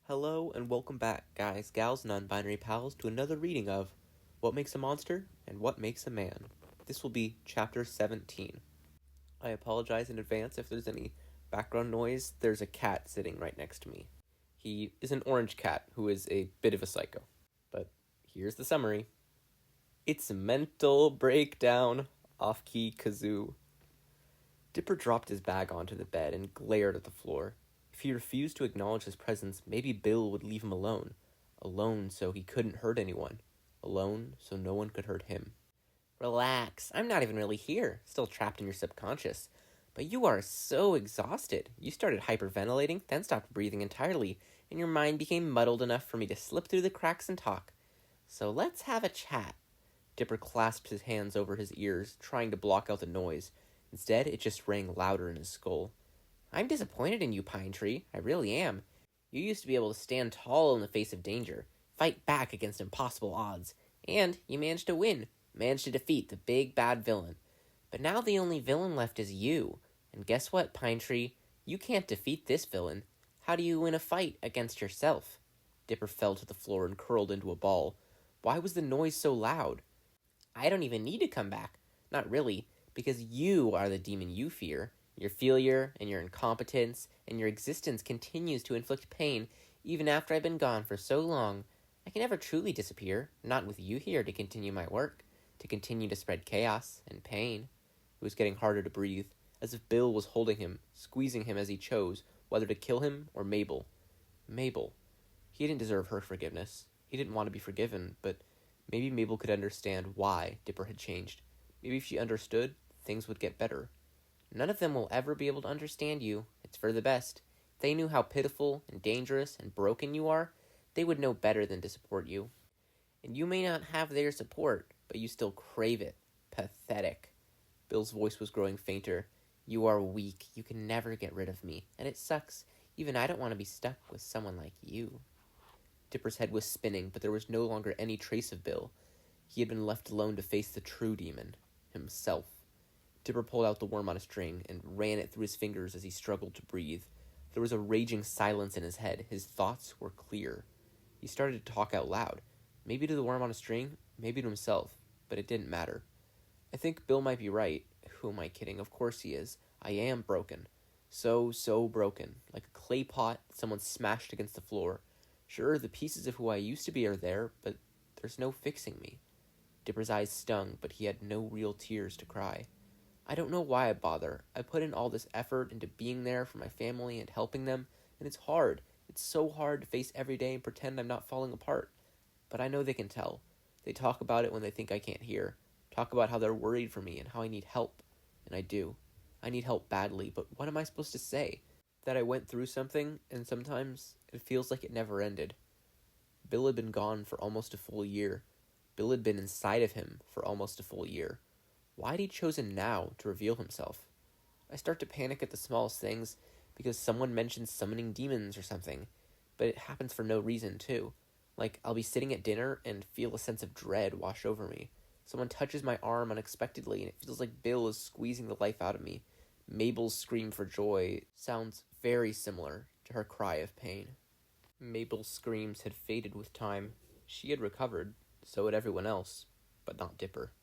Hello and welcome back, guys, gals, non-binary pals, to another reading of What Makes a Monster and What Makes a Man. This will be Chapter 17. I apologize in advance if there's any background noise. There's a cat sitting right next to me. He is an orange cat who is a bit of a psycho. But here's the summary. It's a mental breakdown, off-key kazoo. Dipper dropped his bag onto the bed and glared at the floor. If he refused to acknowledge his presence, maybe Bill would leave him alone. Alone so he couldn't hurt anyone. Alone so no one could hurt him. Relax, I'm not even really here, still trapped in your subconscious. But you are so exhausted. You started hyperventilating, then stopped breathing entirely, and your mind became muddled enough for me to slip through the cracks and talk. So let's have a chat. Dipper clasped his hands over his ears, trying to block out the noise. Instead, it just rang louder in his skull. I'm disappointed in you, Pine Tree. I really am. You used to be able to stand tall in the face of danger, fight back against impossible odds, and you managed to win, managed to defeat the big bad villain. But now the only villain left is you. And guess what, Pine Tree? You can't defeat this villain. How do you win a fight against yourself? Dipper fell to the floor and curled into a ball. Why was the noise so loud? I don't even need to come back. Not really, because you are the demon you fear. Your failure and your incompetence and your existence continues to inflict pain even after I've been gone for so long. I can never truly disappear, not with you here to continue my work, to continue to spread chaos and pain. It was getting harder to breathe, as if Bill was holding him, squeezing him as he chose, whether to kill him or Mabel. Mabel. He didn't deserve her forgiveness. He didn't want to be forgiven, but maybe Mabel could understand why Dipper had changed. Maybe if she understood, things would get better. None of them will ever be able to understand you. It's for the best. If they knew how pitiful and dangerous and broken you are, they would know better than to support you. And you may not have their support, but you still crave it. Pathetic. Bill's voice was growing fainter. You are weak. You can never get rid of me. And it sucks. Even I don't want to be stuck with someone like you. Dipper's head was spinning, but there was no longer any trace of Bill. He had been left alone to face the true demon, himself. Dipper pulled out the worm on a string and ran it through his fingers as he struggled to breathe. There was a raging silence in his head. His thoughts were clear. He started to talk out loud. Maybe to the worm on a string, maybe to himself, but it didn't matter. I think Bill might be right. Who am I kidding? Of course he is. I am broken. So broken. Like a clay pot someone smashed against the floor. Sure, the pieces of who I used to be are there, but there's no fixing me. Dipper's eyes stung, but he had no real tears to cry. I don't know why I bother. I put in all this effort into being there for my family and helping them, and it's hard. It's so hard to face every day and pretend I'm not falling apart. But I know they can tell. They talk about it when they think I can't hear. Talk about how they're worried for me and how I need help. And I do. I need help badly, but what am I supposed to say? That I went through something, and sometimes it feels like it never ended. Bill had been gone for almost a full year. Bill had been inside of him for almost a full year. Why had he chosen now to reveal himself? I start to panic at the smallest things because someone mentions summoning demons or something, but it happens for no reason, too. Like, I'll be sitting at dinner and feel a sense of dread wash over me. Someone touches my arm unexpectedly and it feels like Bill is squeezing the life out of me. Mabel's scream for joy sounds very similar to her cry of pain. Mabel's screams had faded with time. She had recovered, so had everyone else, but not Dipper.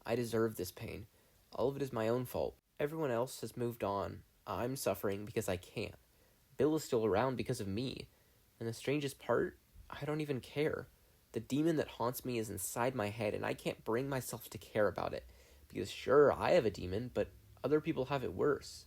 I deserve this pain. All of it is my own fault. Everyone else has moved on. I'm suffering because I can't. Bill is still around because of me. And the strangest part, I don't even care. The demon that haunts me is inside my head, and I can't bring myself to care about it. Because sure, I have a demon, but other people have it worse.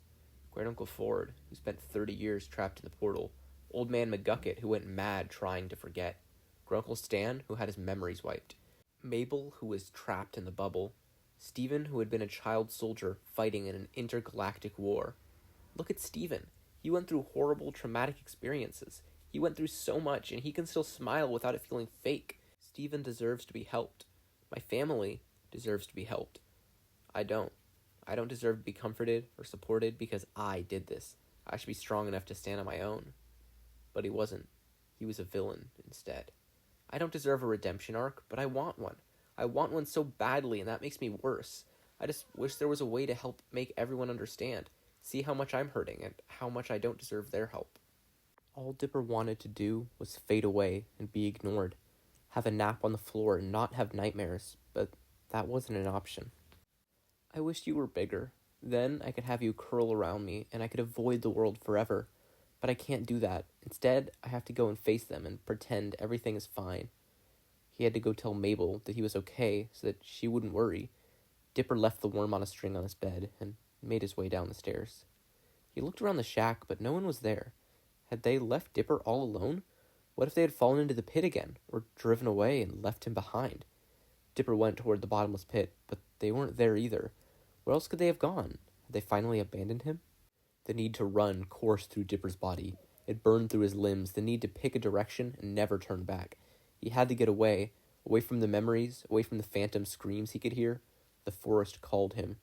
Great Uncle Ford, who spent 30 years trapped in the portal. Old Man McGucket, who went mad trying to forget. Great Uncle Stan, who had his memories wiped. Mabel, who was trapped in the bubble. Stephen, who had been a child soldier fighting in an intergalactic war. Look at Stephen. He went through horrible, traumatic experiences. He went through so much, and he can still smile without it feeling fake. Stephen deserves to be helped. My family deserves to be helped. I don't. I don't deserve to be comforted or supported because I did this. I should be strong enough to stand on my own. But he wasn't. He was a villain instead. I don't deserve a redemption arc, but I want one. I want one so badly, and that makes me worse. I just wish there was a way to help make everyone understand, see how much I'm hurting, and how much I don't deserve their help. All Dipper wanted to do was fade away and be ignored, have a nap on the floor and not have nightmares, but that wasn't an option. I wished you were bigger. Then I could have you curl around me and I could avoid the world forever. But I can't do that. Instead, I have to go and face them and pretend everything is fine. He had to go tell Mabel that he was okay so that she wouldn't worry. Dipper left the worm on a string on his bed and made his way down the stairs. He looked around the shack, but no one was there. Had they left Dipper all alone? What if they had fallen into the pit again, or driven away and left him behind? Dipper went toward the bottomless pit, but they weren't there either. Where else could they have gone? Had they finally abandoned him? The need to run coursed through Dipper's body. It burned through his limbs, the need to pick a direction and never turn back. He had to get away, away from the memories, away from the phantom screams he could hear. The forest called him.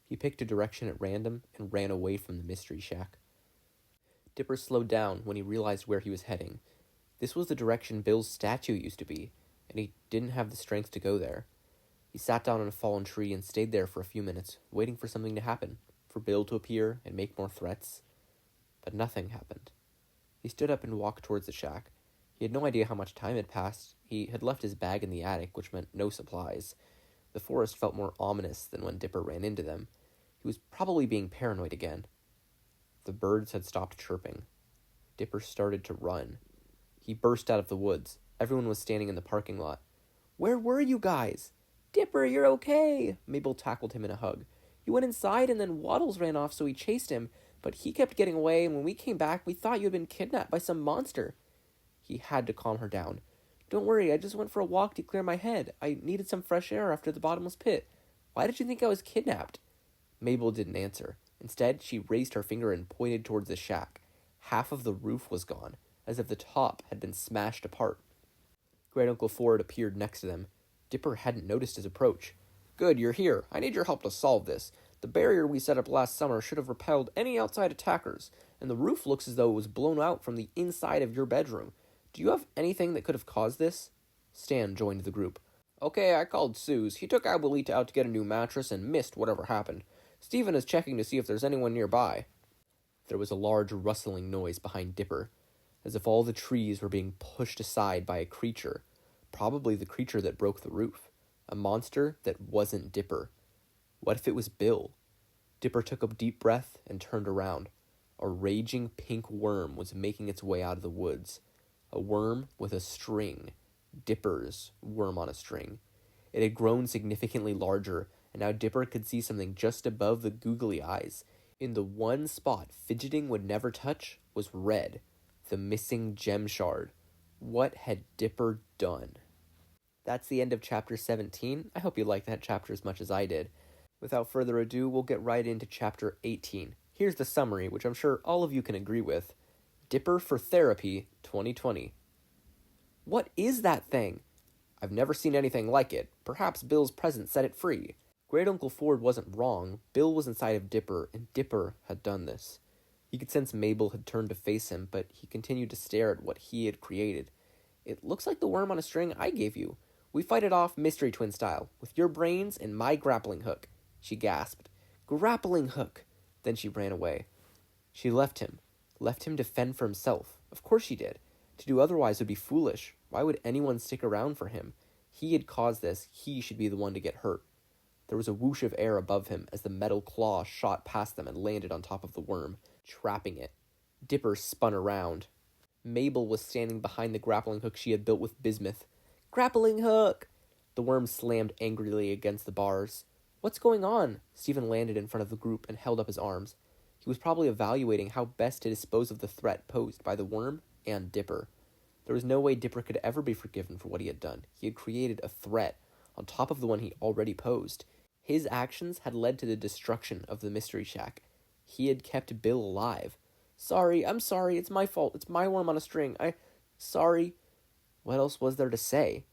He picked a direction at random and ran away from the mystery shack. Dipper slowed down when he realized where he was heading. This was the direction Bill's statue used to be, and he didn't have the strength to go there. He sat down on a fallen tree and stayed there for a few minutes, waiting for something to happen, for Bill to appear and make more threats. But nothing happened. He stood up and walked towards the shack. He had no idea how much time had passed. He had left his bag in the attic, which meant no supplies. The forest felt more ominous than when Dipper ran into them. He was probably being paranoid again. The birds had stopped chirping. Dipper started to run. He burst out of the woods. Everyone was standing in the parking lot. "Where were you guys?" "Dipper, you're okay." Mabel tackled him in a hug. "You went inside and then Waddles ran off, so we chased him, but he kept getting away, and when we came back, we thought you had been kidnapped by some monster." He had to calm her down. "Don't worry, I just went for a walk to clear my head. I needed some fresh air after the bottomless pit. Why did you think I was kidnapped?" Mabel didn't answer. Instead, she raised her finger and pointed towards the shack. Half of the roof was gone, as if the top had been smashed apart. Great Uncle Ford appeared next to them. Dipper hadn't noticed his approach. "Good, you're here. I need your help to solve this. The barrier we set up last summer should have repelled any outside attackers, and the roof looks as though it was blown out from the inside of your bedroom. Do you have anything that could have caused this?" Stan joined the group. "Okay, I called Soos. He took Abuelita out to get a new mattress and missed whatever happened. Steven is checking to see if there's anyone nearby." There was a large rustling noise behind Dipper, as if all the trees were being pushed aside by a creature, probably the creature that broke the roof, a monster that wasn't Dipper. What if it was Bill? Dipper took a deep breath and turned around. A raging pink worm was making its way out of the woods. A worm with a string. Dipper's worm on a string. It had grown significantly larger, and now Dipper could see something just above the googly eyes. In the one spot fidgeting would never touch was red, the missing gem shard. What had Dipper done? That's the end of chapter 17. I hope you liked that chapter as much as I did. Without further ado, we'll get right into chapter 18. Here's the summary, which I'm sure all of you can agree with. Dipper for Therapy 2020. What is that thing? I've never seen anything like it. Perhaps Bill's presence set it free. Great Uncle Ford wasn't wrong. Bill was inside of Dipper, and Dipper had done this. He could sense Mabel had turned to face him, but he continued to stare at what he had created. "It looks like the worm on a string I gave you. We fight it off mystery twin style, with your brains and my grappling hook," she gasped. "Grappling hook!" Then she ran away. She left him to fend for himself. Of course she did. To do otherwise would be foolish. Why would anyone stick around for him? He had caused this. He should be the one to get hurt. There was a whoosh of air above him as the metal claw shot past them and landed on top of the worm, trapping it. Dipper spun around. Mabel was standing behind the grappling hook she had built with bismuth. "Grappling hook!" The worm slammed angrily against the bars. "What's going on?" Stephen landed in front of the group and held up his arms. He was probably evaluating how best to dispose of the threat posed by the worm and Dipper. There was no way Dipper could ever be forgiven for what he had done. He had created a threat on top of the one he already posed. His actions had led to the destruction of the Mystery Shack. He had kept Bill alive. I'm sorry, it's my fault. It's my worm on a string. Sorry." What else was there to say?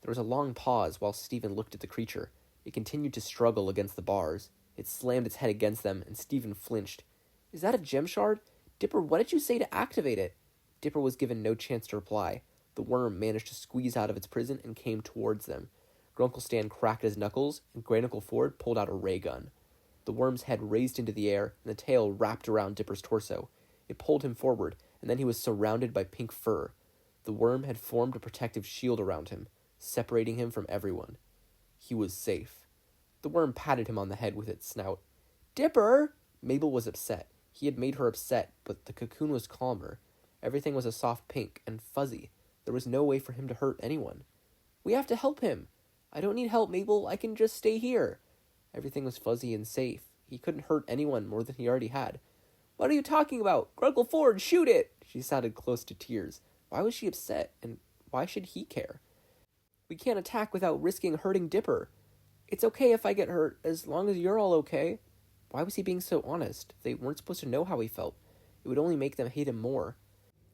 There was a long pause while Stephen looked at the creature. It continued to struggle against the bars. It slammed its head against them, and Stephen flinched. "Is that a gem shard? Dipper, what did you say to activate it?" Dipper was given no chance to reply. The worm managed to squeeze out of its prison and came towards them. Grunkle Stan cracked his knuckles, and Great Uncle Ford pulled out a ray gun. The worm's head raised into the air, and the tail wrapped around Dipper's torso. It pulled him forward, and then he was surrounded by pink fur. The worm had formed a protective shield around him, separating him from everyone. He was safe. The worm patted him on the head with its snout. "Dipper!" Mabel was upset. He had made her upset, but the cocoon was calmer. Everything was a soft pink and fuzzy. There was no way for him to hurt anyone. "We have to help him." "I don't need help, Mabel. I can just stay here." Everything was fuzzy and safe. He couldn't hurt anyone more than he already had. "What are you talking about? Grunkle Ford, shoot it!" She sounded close to tears. Why was she upset, and why should he care? "We can't attack without risking hurting Dipper." "It's okay if I get hurt, as long as you're all okay." Why was he being so honest? They weren't supposed to know how he felt. It would only make them hate him more.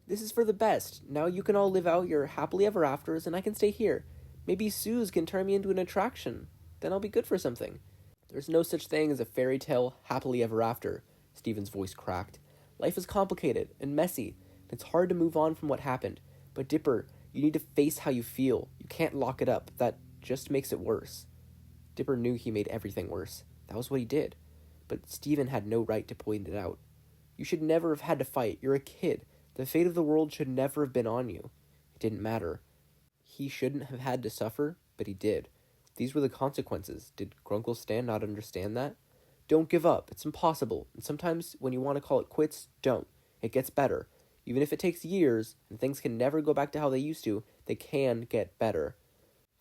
"This is for the best. Now you can all live out your happily ever afters, and I can stay here. Maybe Soos can turn me into an attraction. Then I'll be good for something." "There's no such thing as a fairy tale happily ever after," Stephen's voice cracked. "Life is complicated and messy. It's hard to move on from what happened. But Dipper, you need to face how you feel. You can't lock it up. That just makes it worse." Dipper knew he made everything worse. That was what he did. But Stephen had no right to point it out. "You should never have had to fight. You're a kid. The fate of the world should never have been on you." It didn't matter. He shouldn't have had to suffer, but he did. These were the consequences. Did Grunkle Stan not understand that? Don't give up. It's impossible. And sometimes when you want to call it quits, don't. It gets better. Even if it takes years, and things can never go back to how they used to, they can get better.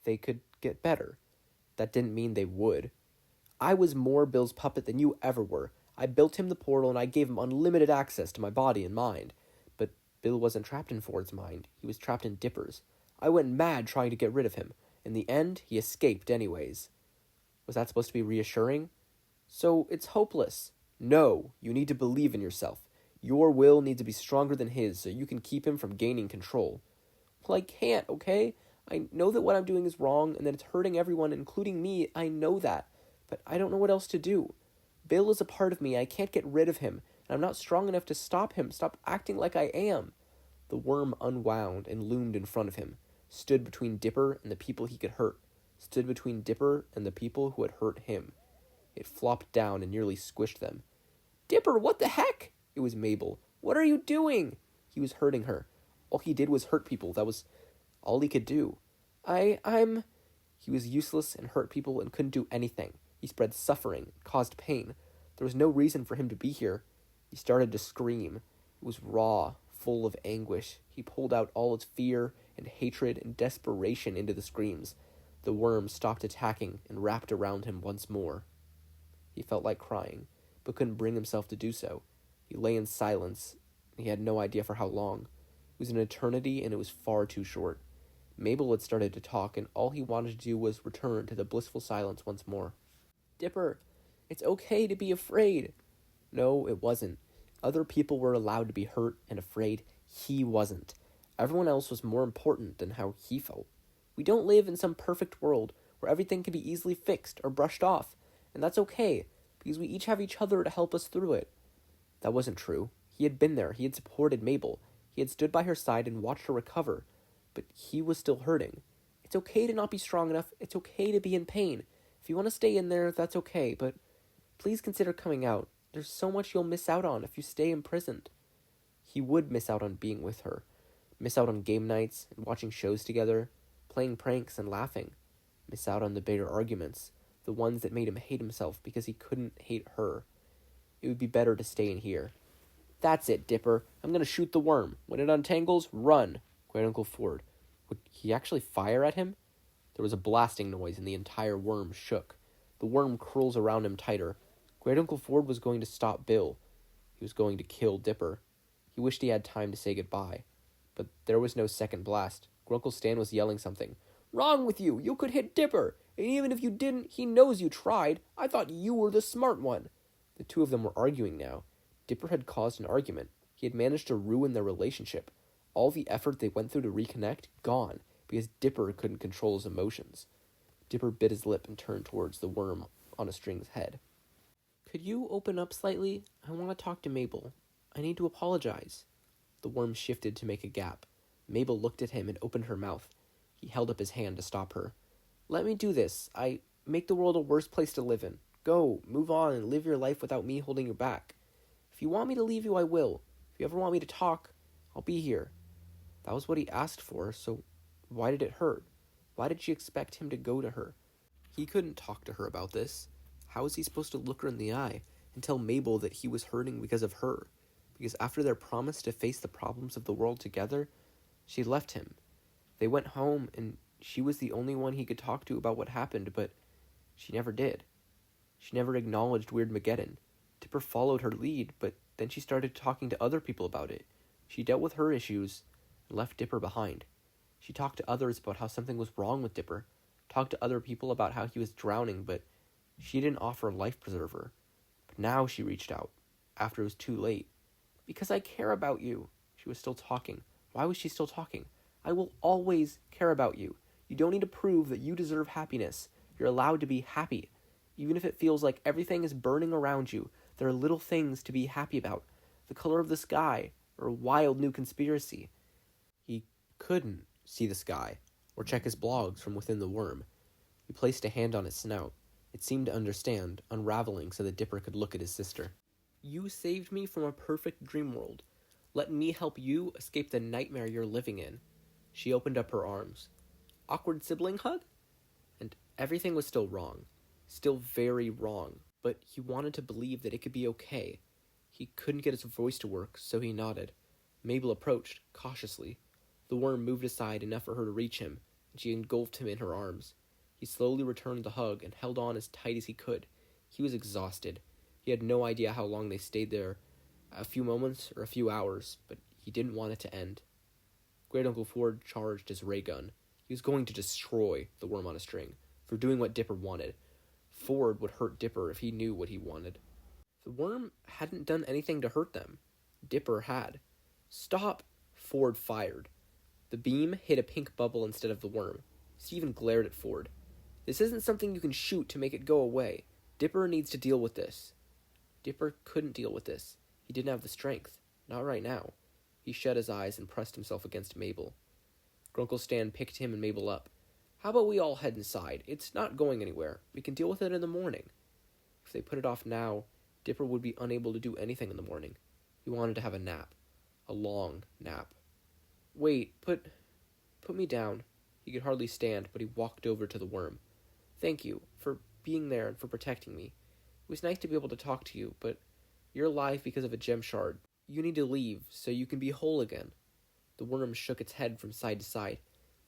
They could get better. That didn't mean they would. "I was more Bill's puppet than you ever were. I built him the portal and I gave him unlimited access to my body and mind." But Bill wasn't trapped in Ford's mind. He was trapped in Dipper's. "I went mad trying to get rid of him. In the end, he escaped anyways." Was that supposed to be reassuring? "So it's hopeless." "No, you need to believe in yourself. Your will needs to be stronger than his so you can keep him from gaining control." "Well, I can't, okay? I know that what I'm doing is wrong and that it's hurting everyone, including me. I know that. But I don't know what else to do. Bill is a part of me. I can't get rid of him. And I'm not strong enough to stop him. Stop acting like I am." The worm unwound and loomed in front of him. Stood between Dipper and the people he could hurt. Stood between Dipper and the people who had hurt him. It flopped down and nearly squished them. "Dipper, what the heck?" It was Mabel. "What are you doing?" He was hurting her. All he did was hurt people. That was all he could do. I'm... He was useless and hurt people and couldn't do anything. He spread suffering, caused pain. There was no reason for him to be here. He started to scream. It was raw, full of anguish. He pulled out all its fear and hatred and desperation into the screams. The worm stopped attacking and wrapped around him once more. He felt like crying, but couldn't bring himself to do so. He lay in silence. He had no idea for how long. It was an eternity, and it was far too short. Mabel had started to talk, and all he wanted to do was return to the blissful silence once more. "Dipper, it's okay to be afraid." No, it wasn't. Other people were allowed to be hurt and afraid. He wasn't. Everyone else was more important than how he felt. We don't live in some perfect world where everything can be easily fixed or brushed off, and that's okay, because we each have each other to help us through it. That wasn't true. He had been there. He had supported Mabel. He had stood by her side and watched her recover. But he was still hurting. It's okay to not be strong enough. It's okay to be in pain. If you want to stay in there, that's okay, but please consider coming out. There's so much you'll miss out on if you stay imprisoned. He would miss out on being with her. Miss out on game nights and watching shows together, playing pranks and laughing. Miss out on the bitter arguments, the ones that made him hate himself because he couldn't hate her. It would be better to stay in here. "That's it, Dipper. I'm going to shoot the worm. When it untangles, run." Great Uncle Ford. Would he actually fire at him? There was a blasting noise and the entire worm shook. The worm curls around him tighter. Great Uncle Ford was going to stop Bill. He was going to kill Dipper. He wished he had time to say goodbye. But there was no second blast. Grunkle Stan was yelling something. "Wrong with you! You could hit Dipper! And even if you didn't, he knows you tried. I thought you were the smart one." The two of them were arguing now. Dipper had caused an argument. He had managed to ruin their relationship. All the effort they went through to reconnect, gone, because Dipper couldn't control his emotions. Dipper bit his lip and turned towards the worm on a string's head. "Could you open up slightly? I want to talk to Mabel. I need to apologize." The worm shifted to make a gap. Mabel looked at him and opened her mouth. He held up his hand to stop her. "Let me do this. I make the world a worse place to live in. Go, move on, and live your life without me holding you back. If you want me to leave you, I will. If you ever want me to talk, I'll be here. That was what he asked for, so why did it hurt? Why did she expect him to go to her? He couldn't talk to her about this. How was he supposed to look her in the eye and tell Mabel that he was hurting because of her? Because after their promise to face the problems of the world together, she left him. They went home, and she was the only one he could talk to about what happened, but she never did. She never acknowledged Weirdmageddon. Dipper followed her lead, but then she started talking to other people about it. She dealt with her issues and left Dipper behind. She talked to others about how something was wrong with Dipper, talked to other people about how he was drowning, but she didn't offer a life preserver. But now she reached out, after it was too late. Because I care about you. She was still talking. Why was she still talking? I will always care about you. You don't need to prove that you deserve happiness. You're allowed to be happy. Even if it feels like everything is burning around you, there are little things to be happy about. The color of the sky, or a wild new conspiracy. He couldn't see the sky, or check his blogs from within the worm. He placed a hand on its snout. It seemed to understand, unraveling so that Dipper could look at his sister. You saved me from a perfect dream world. Let me help you escape the nightmare you're living in. She opened up her arms. Awkward sibling hug? And everything was still wrong. Still very wrong. But he wanted to believe that it could be okay. He couldn't get his voice to work, so he nodded. Mabel approached, cautiously. The worm moved aside enough for her to reach him, and she engulfed him in her arms. He slowly returned the hug and held on as tight as he could. He was exhausted. He had no idea how long they stayed there. A few moments or a few hours, but he didn't want it to end. Great Uncle Ford charged his ray gun. He was going to destroy the worm on a string for doing what Dipper wanted. Ford would hurt Dipper if he knew what he wanted. The worm hadn't done anything to hurt them. Dipper had. Stop! Ford fired. The beam hit a pink bubble instead of the worm. Stephen glared at Ford. This isn't something you can shoot to make it go away. Dipper needs to deal with this. Dipper couldn't deal with this. He didn't have the strength. Not right now. He shut his eyes and pressed himself against Mabel. Grunkle Stan picked him and Mabel up. How about we all head inside? It's not going anywhere. We can deal with it in the morning. If they put it off now, Dipper would be unable to do anything in the morning. He wanted to have a nap. A long nap. Wait, put me down. He could hardly stand, but he walked over to the worm. Thank you for being there and for protecting me. It was nice to be able to talk to you, but you're alive because of a gem shard. You need to leave so you can be whole again. The worm shook its head from side to side.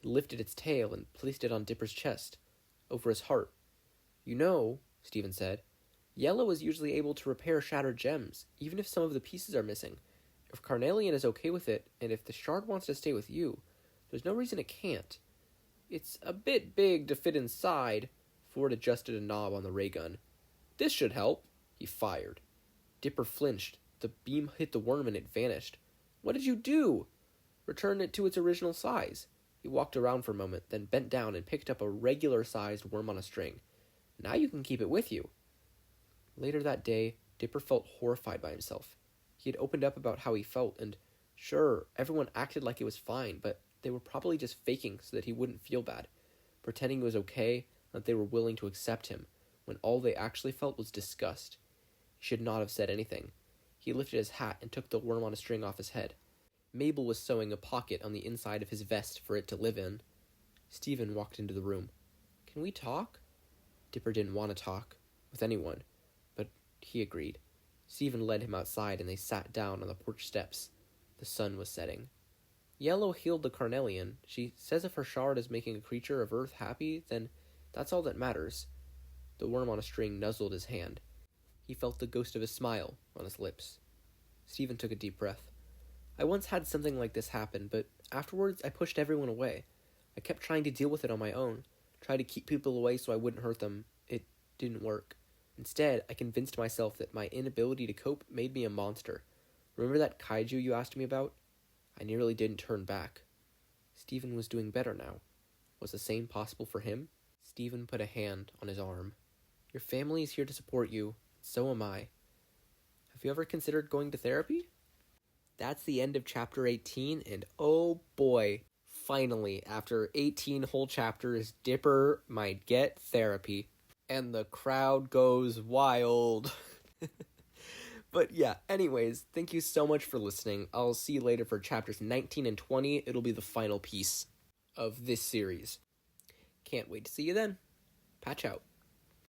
It lifted its tail and placed it on Dipper's chest, over his heart. You know, Stephen said, Yellow is usually able to repair shattered gems, even if some of the pieces are missing. If Carnelian is okay with it, and if the shard wants to stay with you, there's no reason it can't. It's a bit big to fit inside. Ford adjusted a knob on the ray gun. This should help. He fired. Dipper flinched. The beam hit the worm and it vanished. What did you do? Return it to its original size. He walked around for a moment, then bent down and picked up a regular-sized worm on a string. Now you can keep it with you. Later that day, Dipper felt horrified by himself. He had opened up about how he felt, and sure, everyone acted like it was fine, but they were probably just faking so that he wouldn't feel bad, pretending it was okay, and that they were willing to accept him, when all they actually felt was disgust. He should not have said anything. He lifted his hat and took the worm on a string off his head. Mabel was sewing a pocket on the inside of his vest for it to live in. Stephen walked into the room. Can we talk? Dipper didn't want to talk with anyone, but he agreed. Stephen led him outside and they sat down on the porch steps. The sun was setting. Yellow healed the Carnelian. She says if her shard is making a creature of Earth happy, then that's all that matters. The worm on a string nuzzled his hand. He felt the ghost of a smile on his lips. Stephen took a deep breath. I once had something like this happen, but afterwards I pushed everyone away. I kept trying to deal with it on my own, tried to keep people away so I wouldn't hurt them. It didn't work. Instead, I convinced myself that my inability to cope made me a monster. Remember that kaiju you asked me about? I nearly didn't turn back. Stephen was doing better now. Was the same possible for him? Stephen put a hand on his arm. Your family is here to support you. So am I. Have you ever considered going to therapy? That's the end of chapter 18, and oh boy, finally, after 18 whole chapters, Dipper might get therapy. And the crowd goes wild. But yeah, anyways, thank you so much for listening. I'll see you later for chapters 19 and 20. It'll be the final piece of this series. Can't wait to see you then. Patch out.